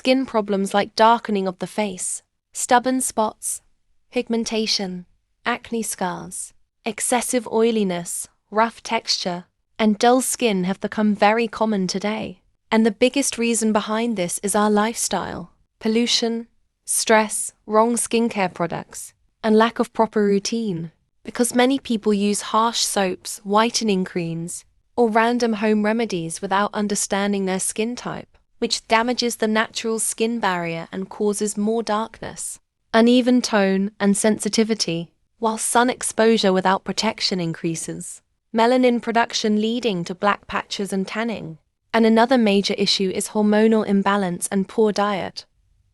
skin problems like darkening of the face, stubborn spots, pigmentation, acne scars, excessive oiliness, rough texture, and dull skin have become very common today. And the biggest reason behind this is our lifestyle, pollution, stress, wrong skincare products, and lack of proper routine. Because many people use harsh soaps, whitening creams, or random home remedies without understanding their skin type, which damages the natural skin barrier and causes more darkness, uneven tone, and sensitivity, while sun exposure without protection increases melanin production, leading to black patches and tanning. And another major issue is hormonal imbalance and poor diet,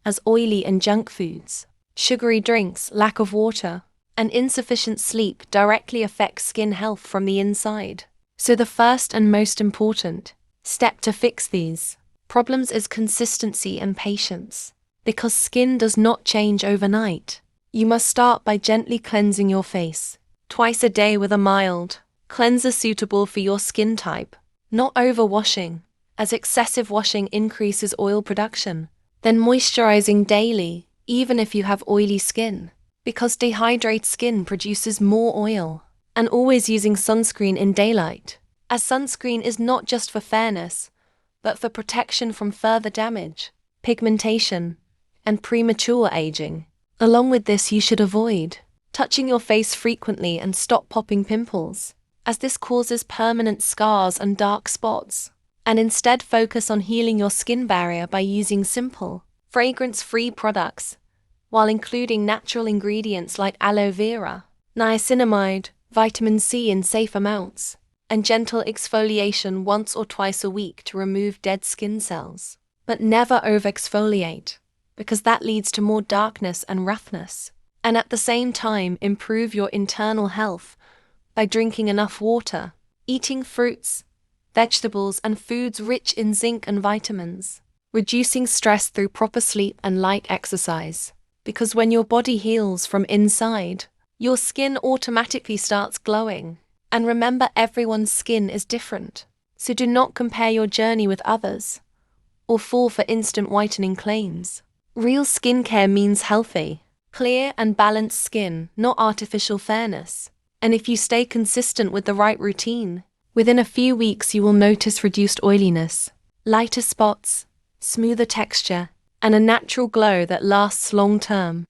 as oily and junk foods, sugary drinks, lack of water, and insufficient sleep directly affect skin health from the inside. So the first and most important step to fix these problems is consistency and patience, because skin does not change overnight. You must start by gently cleansing your face twice a day with a mild cleanser suitable for your skin type, not overwashing, as excessive washing increases oil production. Then moisturizing daily, even if you have oily skin, because dehydrated skin produces more oil. And always using sunscreen in daylight, as sunscreen is not just for fairness, but for protection from further damage, pigmentation, and premature aging. Along with this, you should avoid touching your face frequently and stop popping pimples, as this causes permanent scars and dark spots. And instead focus on healing your skin barrier by using simple, fragrance-free products, while including natural ingredients like aloe vera, niacinamide, vitamin C in safe amounts, and gentle exfoliation once or twice a week to remove dead skin cells. But never over-exfoliate, because that leads to more darkness and roughness. And at the same time, improve your internal health by drinking enough water, eating fruits, vegetables, and foods rich in zinc and vitamins, reducing stress through proper sleep and light exercise. Because when your body heals from inside, your skin automatically starts glowing. And remember, everyone's skin is different, so do not compare your journey with others, or fall for instant whitening claims. Real skincare means healthy, clear and balanced skin, not artificial fairness. And if you stay consistent with the right routine, within a few weeks you will notice reduced oiliness, lighter spots, smoother texture, and a natural glow that lasts long term.